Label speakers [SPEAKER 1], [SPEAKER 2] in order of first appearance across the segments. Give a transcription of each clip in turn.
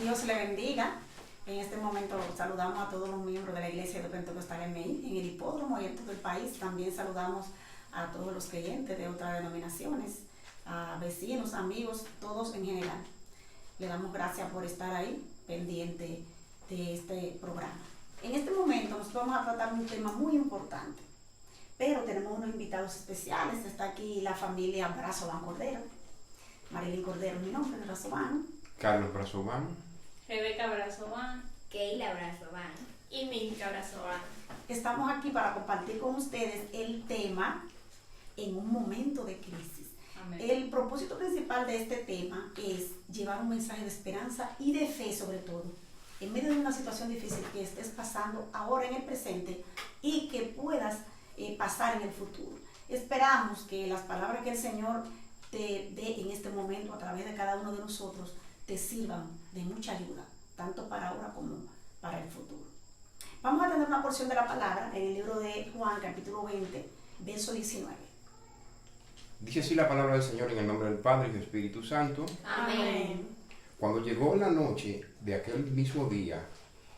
[SPEAKER 1] Dios le bendiga. En este momento saludamos a todos los miembros de la Iglesia de Pentecostal MI en el hipódromo y en todo el país. También saludamos a todos los creyentes de otras denominaciones, a vecinos, amigos, todos en general. Le damos gracias por estar ahí pendiente de este programa. En este momento nos vamos a tratar un tema muy importante, pero tenemos unos invitados especiales. Está aquí la familia Brazovan Cordero. Marilyn Cordero, mi nombre es Brazovan.
[SPEAKER 2] Carlos Brazovan.
[SPEAKER 3] Rebeca Brazovan.
[SPEAKER 4] Keila Brazovan.
[SPEAKER 3] Y Milka Brazovan.
[SPEAKER 1] Estamos aquí para compartir con ustedes el tema en un momento de crisis.
[SPEAKER 3] Amén.
[SPEAKER 1] El propósito principal de este tema es llevar un mensaje de esperanza y de fe, sobre todo, en medio de una situación difícil que estés pasando ahora en el presente y que puedas pasar en el futuro. Esperamos que las palabras que el Señor te dé en este momento a través de cada uno de nosotros te sirvan de mucha ayuda, tanto para ahora como para el futuro. Vamos a tener una porción de la palabra en el libro de Juan, capítulo 20, verso 19.
[SPEAKER 2] Dice así la palabra del Señor en el nombre del Padre y del Espíritu Santo.
[SPEAKER 3] Amén.
[SPEAKER 2] Cuando llegó la noche de aquel mismo día,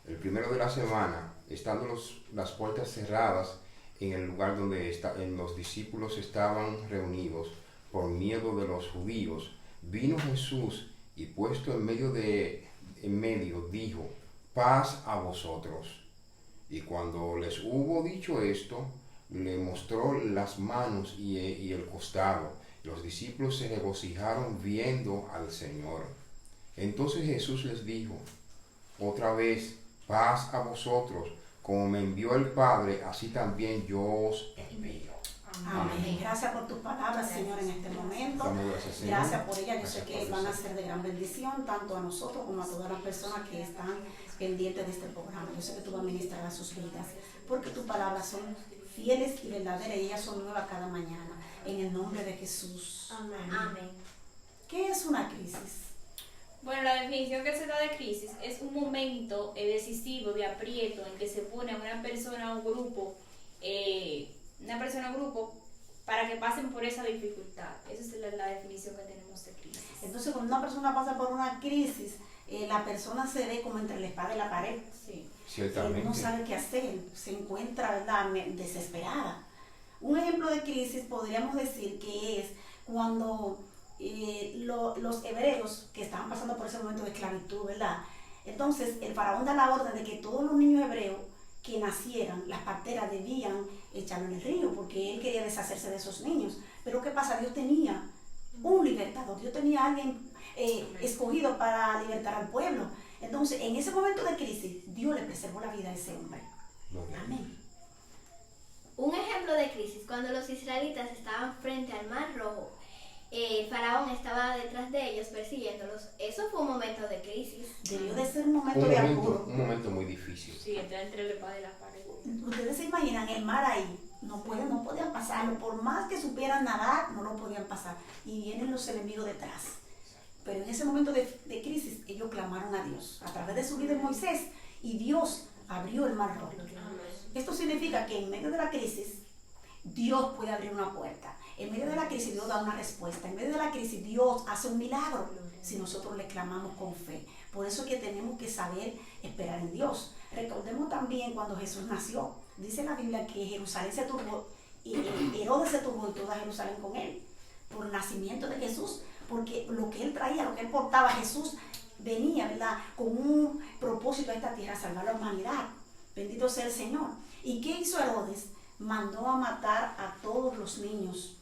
[SPEAKER 2] el primero de la semana, estando las puertas cerradas en el lugar donde los discípulos estaban reunidos, por miedo de los judíos, vino Jesús y puesto en medio, dijo: paz a vosotros. Y cuando les hubo dicho esto, le mostró las manos y el costado. Los discípulos se regocijaron viendo al Señor. Entonces Jesús les dijo otra vez: paz a vosotros. Como me envió el Padre, así también yo os envío.
[SPEAKER 1] Amén. Gracias por tus palabras, Señor, en este momento.
[SPEAKER 2] Damos gracias, Señor.
[SPEAKER 1] Gracias por ellas. Yo sé
[SPEAKER 2] Gracias
[SPEAKER 1] que
[SPEAKER 2] por
[SPEAKER 1] van a
[SPEAKER 2] eso.
[SPEAKER 1] ser de gran bendición, tanto a nosotros como a todas las personas que están pendientes de este programa. Yo sé que tú vas a ministrar a sus vidas, porque tus palabras son fieles y verdaderas y ellas son nuevas cada mañana. En el nombre de Jesús.
[SPEAKER 4] Amén.
[SPEAKER 1] ¿Qué es una crisis?
[SPEAKER 3] Bueno, la definición que se da de crisis es un momento decisivo de aprieto en que se pone a una persona o grupo para que pasen por esa dificultad. Esa es la definición que tenemos de crisis.
[SPEAKER 1] Entonces, cuando una persona pasa por una crisis, la persona se ve como entre la espada y la pared.
[SPEAKER 3] Sí.
[SPEAKER 2] Ciertamente.
[SPEAKER 1] No sabe qué hacer, se encuentra, ¿verdad?, desesperada. Un ejemplo de crisis podríamos decir que es cuando los hebreos que estaban pasando por ese momento de esclavitud, ¿verdad? Entonces el faraón da la orden de que todos los niños hebreos que nacieran, las parteras debían echarlo en el río, porque él quería deshacerse de esos niños. Pero ¿qué pasa? Dios tenía un libertador, Dios tenía a alguien escogido para libertar al pueblo. Entonces, en ese momento de crisis, Dios le preservó la vida a ese hombre. Amén.
[SPEAKER 4] Un ejemplo de crisis, cuando los israelitas estaban frente al Mar Rojo, el faraón estaba detrás de ellos persiguiéndolos. Eso fue un momento de crisis.
[SPEAKER 1] Debió de ser un momento de apuro.
[SPEAKER 2] Un momento muy difícil.
[SPEAKER 3] Sí, está entre la espada y la pared.
[SPEAKER 1] Ustedes se imaginan el mar ahí, no podían pasarlo, por más que supieran nadar, no lo podían pasar. Y vienen los enemigos detrás. Pero en ese momento de crisis, ellos clamaron a Dios a través de su líder Moisés, y Dios abrió el mar rojo. Esto significa que en medio de la crisis, Dios puede abrir una puerta. En medio de la crisis, Dios da una respuesta. En medio de la crisis, Dios hace un milagro si nosotros le clamamos con fe. Por eso es que tenemos que saber esperar en Dios. Recordemos también cuando Jesús nació. Dice la Biblia que Jerusalén se turbó y Herodes se turbó y toda Jerusalén con él. Por el nacimiento de Jesús, porque lo que él traía, lo que él portaba, Jesús venía, ¿verdad?, con un propósito a esta tierra, salvar a la humanidad. Bendito sea el Señor. ¿Y qué hizo Herodes? Mandó a matar a todos los niños.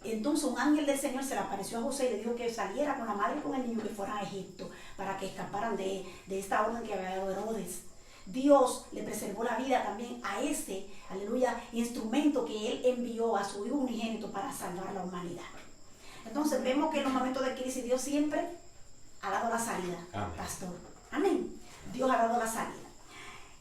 [SPEAKER 1] Entonces un ángel del Señor se le apareció a José y le dijo que saliera con la madre y con el niño, que fueran a Egipto para que escaparan de esta orden que había dado Herodes. Dios le preservó la vida también a ese, aleluya, instrumento que él envió a su hijo unigénito para salvar a la humanidad. Entonces vemos que en los momentos de crisis Dios siempre ha dado la salida.
[SPEAKER 2] Amén.
[SPEAKER 1] Pastor. Amén. Dios ha dado la salida.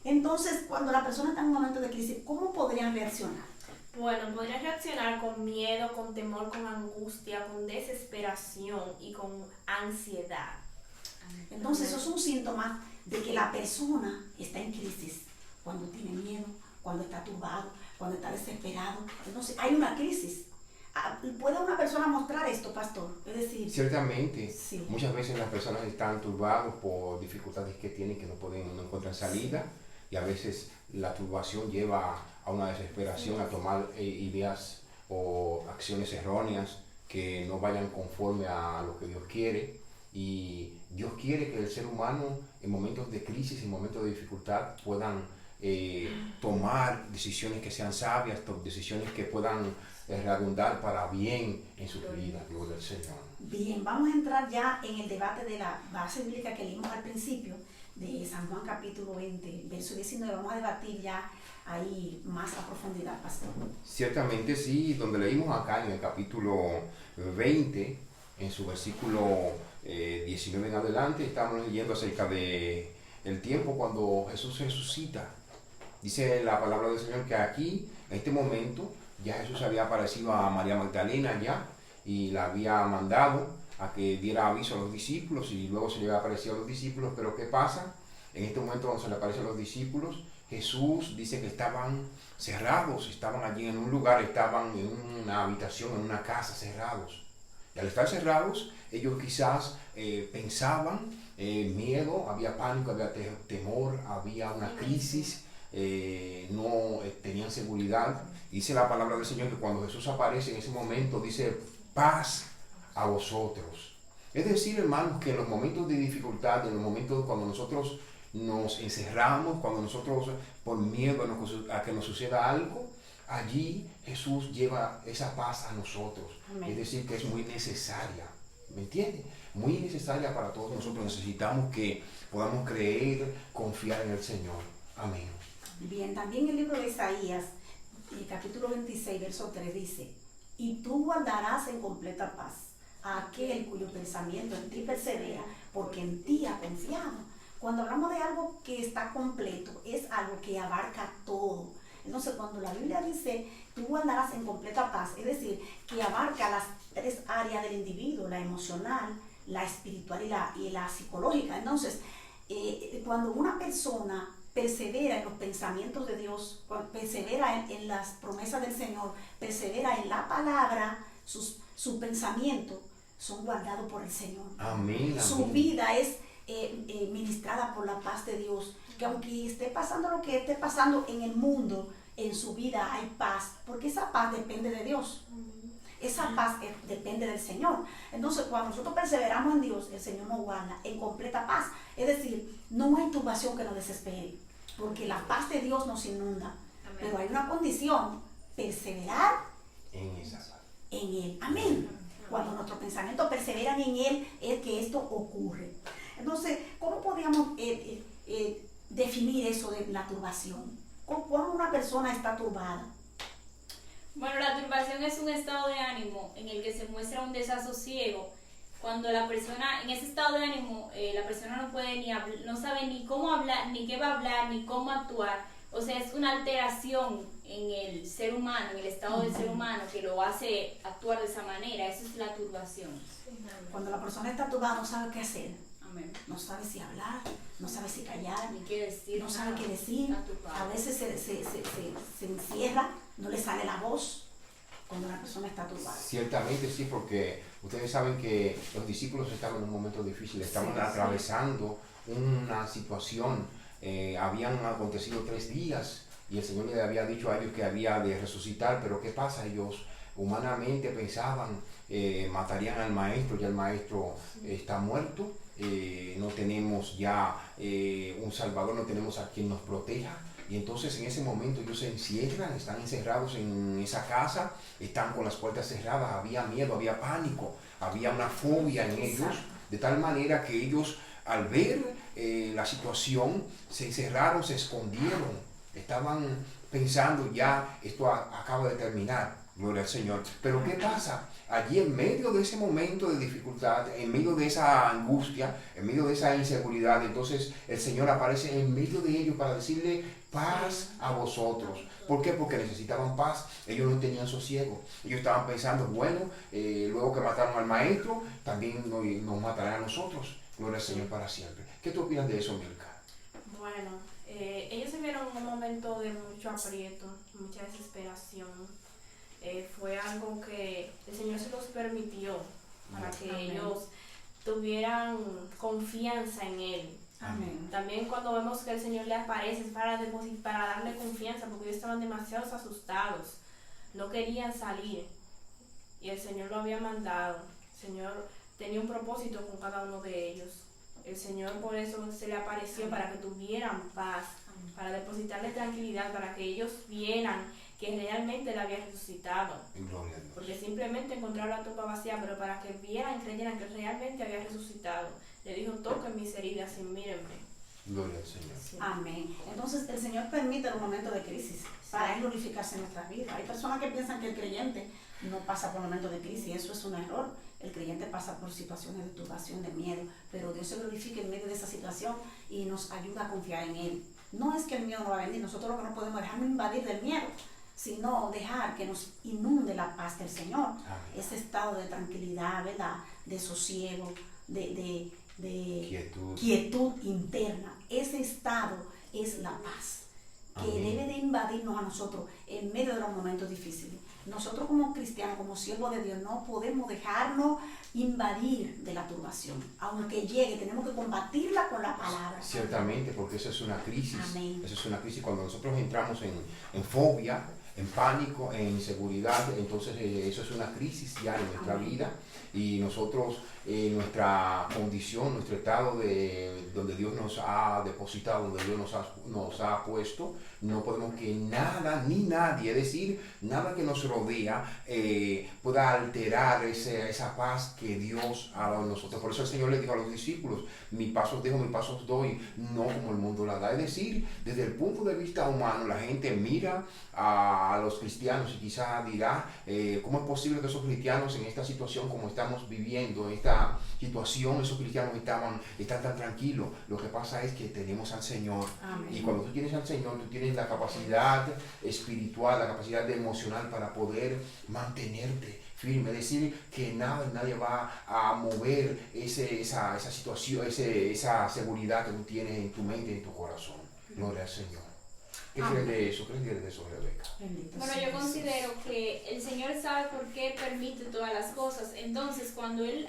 [SPEAKER 1] Entonces, cuando la persona está en un momento de crisis, ¿cómo podrían reaccionar?
[SPEAKER 5] Bueno, podría reaccionar con miedo, con temor, con angustia, con desesperación y con ansiedad.
[SPEAKER 1] Entonces, eso es un síntoma de que la persona está en crisis. Cuando tiene miedo, cuando está turbado, cuando está desesperado. Entonces, hay una crisis. ¿Puede una persona mostrar esto, pastor? Es decir,
[SPEAKER 2] Ciertamente,
[SPEAKER 1] sí.
[SPEAKER 2] muchas veces las personas están turbadas por dificultades que tienen, que no encuentran salida, y a veces la turbación lleva a una desesperación, a tomar ideas o acciones erróneas que no vayan conforme a lo que Dios quiere. Y Dios quiere que el ser humano en momentos de crisis, en momentos de dificultad, puedan tomar decisiones que sean sabias, decisiones que puedan redundar para bien en su vida. Gloria al Señor.
[SPEAKER 1] Bien, vamos a entrar ya en el debate de la base bíblica que leímos al principio de San Juan capítulo 20, verso 19. Vamos a debatir ya ahí más a profundidad, pastor.
[SPEAKER 2] Ciertamente sí, donde leímos acá en el capítulo 20, en su versículo 19 en adelante, estamos leyendo acerca de el tiempo cuando Jesús resucita. Dice la palabra del Señor que aquí, en este momento, ya Jesús había aparecido a María Magdalena ya, y la había mandado a que diera aviso a los discípulos, y luego se le había aparecido a los discípulos. Pero ¿qué pasa? En este momento cuando se le aparece a los discípulos, Jesús dice que estaban cerrados, estaban allí en un lugar, estaban en una habitación, en una casa, cerrados. Y al estar cerrados, ellos quizás pensaban miedo, había pánico, había temor, había una crisis, no tenían seguridad. Dice la palabra del Señor que cuando Jesús aparece en ese momento, dice paz a vosotros. Es decir, hermanos, que en los momentos de dificultad, en los momentos cuando nosotros nos encerramos, cuando nosotros por miedo a que nos suceda algo, allí Jesús lleva esa paz a nosotros. Amén. Es decir, que es muy necesaria, ¿me entiendes? Muy necesaria para todos nosotros. Necesitamos que podamos creer, confiar en el Señor. Amén.
[SPEAKER 1] Bien, también el libro de Isaías, capítulo 26, verso 3 dice: y tú guardarás en completa paz a aquel cuyo pensamiento en ti persevera, porque en ti ha confiado. Cuando hablamos de algo que está completo, es algo que abarca todo. Entonces, cuando la Biblia dice, tú guardarás en completa paz, es decir, que abarca las tres áreas del individuo: la emocional, la espiritual y la psicológica. Entonces, cuando una persona persevera en los pensamientos de Dios, persevera en las promesas del Señor, persevera en la palabra, sus pensamientos son guardados por el Señor.
[SPEAKER 2] Amén, amén.
[SPEAKER 1] Su vida es ministrada por la paz de Dios, que aunque esté pasando lo que esté pasando en el mundo, en su vida hay paz, porque esa paz depende de Dios. Esa paz depende del Señor. Entonces, cuando nosotros perseveramos en Dios, el Señor nos guarda en completa paz. Es decir, no hay turbación que nos desespere, porque la paz de Dios nos inunda. Amén. Pero hay una condición: perseverar
[SPEAKER 2] en esa paz.
[SPEAKER 1] En Él. Amén. Cuando nuestros pensamientos perseveran en Él, es que esto ocurre. Entonces, ¿cómo podríamos definir eso de la turbación? ¿Cómo una persona está turbada?
[SPEAKER 3] Bueno, la turbación es un estado de ánimo en el que se muestra un desasosiego. Cuando la persona, en ese estado de ánimo, la persona no puede no sabe ni cómo hablar, ni qué va a hablar, ni cómo actuar. O sea, es una alteración en el ser humano, en el estado del ser humano, que lo hace actuar de esa manera. Eso es la turbación.
[SPEAKER 1] Cuando la persona está turbada, no sabe qué hacer.
[SPEAKER 3] Amén.
[SPEAKER 1] No sabe si hablar, no sabe si callar,
[SPEAKER 3] ni qué decir,
[SPEAKER 1] no sabe qué decir. A veces se encierra, no le sale la voz cuando la persona está turbada.
[SPEAKER 2] Ciertamente sí, porque ustedes saben que los discípulos estaban en un momento difícil, estaban atravesando una situación. Habían acontecido 3 días y el Señor les había dicho a ellos que había de resucitar, pero ¿qué pasa? Ellos humanamente pensaban, matarían al maestro, ya el maestro está muerto, no tenemos ya un salvador, no tenemos a quien nos proteja. Y entonces en ese momento ellos se encierran, están encerrados en esa casa, están con las puertas cerradas, había miedo, había pánico, había una fobia en ellos, de tal manera que ellos, al ver la situación, se encerraron, se escondieron, estaban pensando, ya esto acaba de terminar, gloria al Señor. Pero ¿qué pasa? Allí en medio de ese momento de dificultad, en medio de esa angustia, en medio de esa inseguridad, entonces el Señor aparece en medio de ellos para decirle paz a vosotros. ¿Por qué? Porque necesitaban paz, ellos no tenían sosiego. Ellos estaban pensando, bueno, luego que mataron al maestro, también nos matarán a nosotros. Gloria al Señor para siempre. ¿Qué tú opinas de eso, Milka?
[SPEAKER 5] Bueno, ellos se vieron en un momento de mucho aprieto, mucha desesperación. fue algo que el Señor se los permitió para que
[SPEAKER 1] Amén.
[SPEAKER 5] ellos tuvieran confianza en Él.
[SPEAKER 1] Amén.
[SPEAKER 5] También cuando vemos que el Señor le aparece es para darle confianza, porque ellos estaban demasiado asustados, no querían salir y el Señor lo había mandado. El Señor tenía un propósito con cada uno de ellos. El Señor por eso se le apareció, para que tuvieran paz, para depositarle tranquilidad, para que ellos vieran que realmente Él había resucitado.
[SPEAKER 2] Gloria a Dios.
[SPEAKER 5] Porque simplemente encontraron la tumba vacía, pero para que vieran y creyeran que realmente había resucitado. Le dijo: toquen mis heridas y mírenme.
[SPEAKER 2] Gloria al Señor.
[SPEAKER 1] Amén. Entonces el Señor permite los momentos de crisis para Él glorificarse en nuestras vidas. Hay personas que piensan que el creyente no pasa por momentos de crisis, y eso es un error. El creyente pasa por situaciones de turbación, de miedo, pero Dios se glorifica en medio de esa situación y nos ayuda a confiar en Él. No es que el miedo no va a venir, nosotros lo que no podemos dejarnos invadir del miedo, sino dejar que nos inunde la paz del Señor.
[SPEAKER 2] Amén.
[SPEAKER 1] Ese estado de tranquilidad, ¿verdad? De sosiego, de quietud interna. Ese estado es la paz que
[SPEAKER 2] Amén.
[SPEAKER 1] debe de invadirnos a nosotros en medio de los momentos difíciles. Nosotros como cristianos, como siervos de Dios, no podemos dejarnos invadir de la turbación. Aunque llegue, tenemos que combatirla con la palabra.
[SPEAKER 2] Ciertamente, porque eso es una crisis.
[SPEAKER 1] Amén.
[SPEAKER 2] Eso es una crisis cuando nosotros entramos en fobia, en pánico, en inseguridad. Entonces eso es una crisis ya en nuestra
[SPEAKER 1] Amén.
[SPEAKER 2] vida, y nosotros, nuestra condición, nuestro estado de donde Dios nos ha depositado, donde Dios nos ha puesto, no podemos que nada ni nadie, es decir, nada que nos rodea pueda alterar esa paz que Dios ha dado a nosotros. Por eso el Señor le dijo a los discípulos: mi paso os dejo, mi paso os doy, no como el mundo la da. Es decir, desde el punto de vista humano, la gente mira a los cristianos y quizá dirá: ¿cómo es posible que esos cristianos en esta situación como estamos viviendo, en esta situación, esos cristianos están tan tranquilos? Lo que pasa es que tenemos al Señor.
[SPEAKER 1] Amén.
[SPEAKER 2] Y cuando tú tienes al Señor, tú tienes la capacidad espiritual, la capacidad emocional para poder mantenerte firme. Es decir, que nadie va a mover esa situación, esa seguridad que tú tienes en tu mente y en tu corazón. Gloria al Señor. ¿Qué crees de eso? ¿Qué crees de eso, Rebeca?
[SPEAKER 1] Bendito
[SPEAKER 3] Bueno,
[SPEAKER 1] sea
[SPEAKER 3] yo
[SPEAKER 1] Jesús.
[SPEAKER 3] considero que el Señor sabe por qué permite todas las cosas. Entonces, cuando Él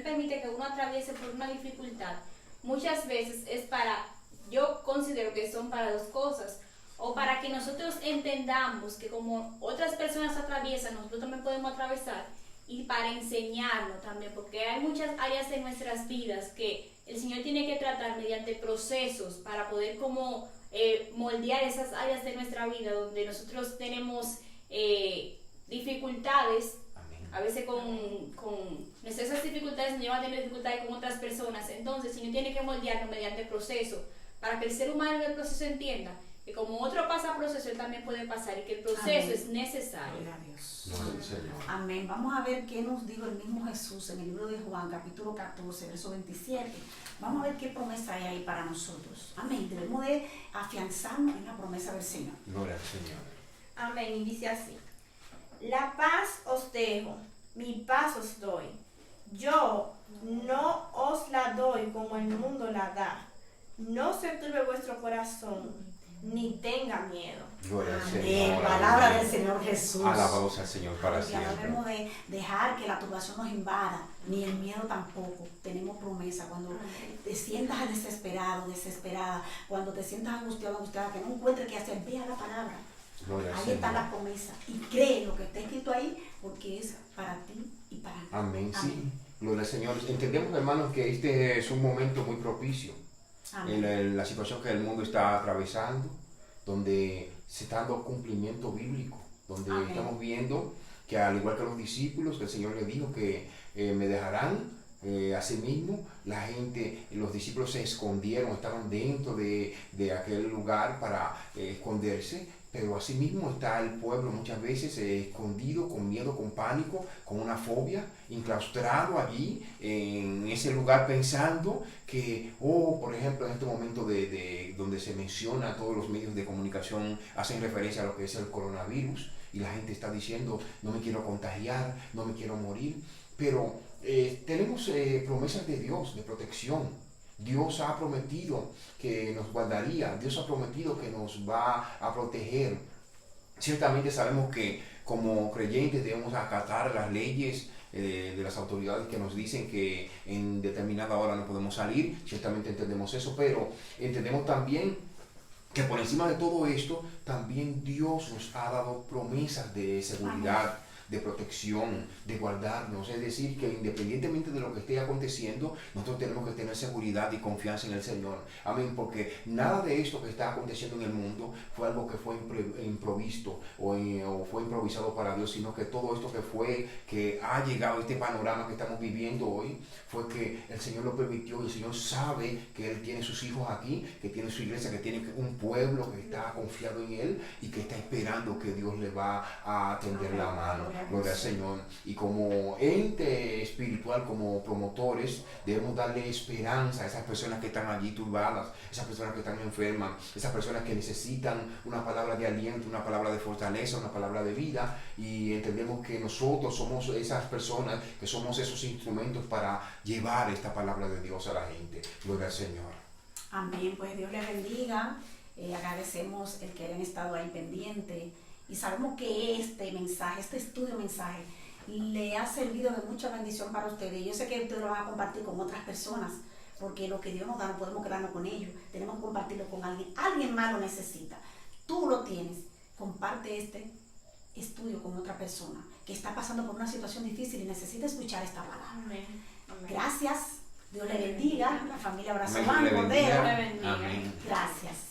[SPEAKER 3] permite que uno atraviese por una dificultad, muchas veces yo considero que son para dos cosas. O para que nosotros entendamos que como otras personas atraviesan, nosotros también podemos atravesar, y para enseñarnos también, porque hay muchas áreas de nuestras vidas que el Señor tiene que tratar mediante procesos para poder como moldear esas áreas de nuestra vida donde nosotros tenemos dificultades.
[SPEAKER 2] Amén.
[SPEAKER 3] A veces esas dificultades nos llevan a tener dificultades con otras personas. Entonces el Señor tiene que moldearnos mediante proceso para que el ser humano en el proceso entienda que como otro pasa proceso, él también puede pasar, y que el proceso
[SPEAKER 1] Amén.
[SPEAKER 3] es necesario.
[SPEAKER 1] Gloria a Dios.
[SPEAKER 2] Gloria al Señor.
[SPEAKER 1] Amén. Vamos a ver qué nos dijo el mismo Jesús en el libro de Juan, capítulo 14, verso 27. Vamos a ver qué promesa hay ahí para nosotros. Amén. Debemos de afianzarnos en la promesa del Señor.
[SPEAKER 2] Gloria al Señor.
[SPEAKER 5] Amén. Y dice así: la paz os dejo, mi paz os doy. Yo no os la doy como el mundo la da. No se turbe vuestro corazón, ni tenga miedo.
[SPEAKER 2] Gloria al
[SPEAKER 1] Amén.
[SPEAKER 2] Señor.
[SPEAKER 1] Palabra
[SPEAKER 2] Amén.
[SPEAKER 1] del Señor Jesús.
[SPEAKER 2] Alabado sea el Señor para
[SPEAKER 1] Ya no
[SPEAKER 2] siempre.
[SPEAKER 1] debemos de dejar que la turbación nos invada, ni el miedo tampoco. Tenemos promesa. Cuando te sientas desesperado, desesperada, cuando te sientas angustiado, angustiada, que no encuentres qué hacer, ve a la palabra.
[SPEAKER 2] Gloria al
[SPEAKER 1] Ahí está
[SPEAKER 2] Señor.
[SPEAKER 1] la promesa. Y cree lo que está escrito ahí, porque es para ti y para mí.
[SPEAKER 2] Amén. Sí.
[SPEAKER 1] Amén.
[SPEAKER 2] Gloria al Señor. Entendemos, hermanos, que este es un momento muy propicio
[SPEAKER 1] Amén.
[SPEAKER 2] en la situación que el mundo está atravesando, donde se está dando cumplimiento bíblico, donde
[SPEAKER 1] Amén.
[SPEAKER 2] estamos viendo que, al igual que los discípulos, que el Señor les dijo que me dejarán, asimismo la gente, los discípulos se escondieron, estaban dentro de aquel lugar para esconderse, pero asimismo está el pueblo muchas veces escondido, con miedo, con pánico, con una fobia, enclaustrado allí en ese lugar, pensando que, por ejemplo, en este momento donde se menciona, todos los medios de comunicación hacen referencia a lo que es el coronavirus, y la gente está diciendo: no me quiero contagiar, no me quiero morir, pero tenemos promesas de Dios, de protección. Dios ha prometido que nos guardaría, Dios ha prometido que nos va a proteger. Ciertamente sabemos que como creyentes debemos acatar las leyes de las autoridades que nos dicen que en determinada hora no podemos salir. Ciertamente entendemos eso, pero entendemos también que por encima de todo esto, también Dios nos ha dado promesas de seguridad, de protección, de guardarnos. Es decir, que independientemente de lo que esté aconteciendo, nosotros tenemos que tener seguridad y confianza en el Señor. Amén, porque nada de esto que está aconteciendo en el mundo fue algo que fue improvisto o fue improvisado para Dios, sino que todo esto que ha llegado, este panorama que estamos viviendo hoy, fue que el Señor lo permitió y el Señor sabe que Él tiene sus hijos aquí, que tiene su iglesia, que tiene un pueblo que está confiado en Él y que está esperando que Dios le va a tender la mano. Gloria al Señor. Y como ente espiritual, como promotores, debemos darle esperanza a esas personas que están allí turbadas, esas personas que están enfermas, esas personas que necesitan una palabra de aliento, una palabra de fortaleza, una palabra de vida. Y entendemos que nosotros somos esas personas, que somos esos instrumentos para llevar esta palabra de Dios a la gente. Gloria al Señor.
[SPEAKER 1] Amén, pues Dios les bendiga. Agradecemos el que hayan estado ahí pendiente. Y sabemos que este mensaje, este estudio mensaje, le ha servido de mucha bendición para ustedes. Yo sé que ustedes lo van a compartir con otras personas, porque lo que Dios nos da no podemos quedarnos con ellos. Tenemos que compartirlo con alguien. Alguien más lo necesita. Tú lo tienes. Comparte este estudio con otra persona que está pasando por una situación difícil y necesita escuchar esta palabra.
[SPEAKER 5] Amén. Amén.
[SPEAKER 1] Gracias. Dios le bendiga. La familia Abrazo
[SPEAKER 2] Amén.
[SPEAKER 1] Van
[SPEAKER 2] Dios le bendiga.
[SPEAKER 1] Cordero.
[SPEAKER 5] Dios le bendiga.
[SPEAKER 2] Amén.
[SPEAKER 1] Gracias.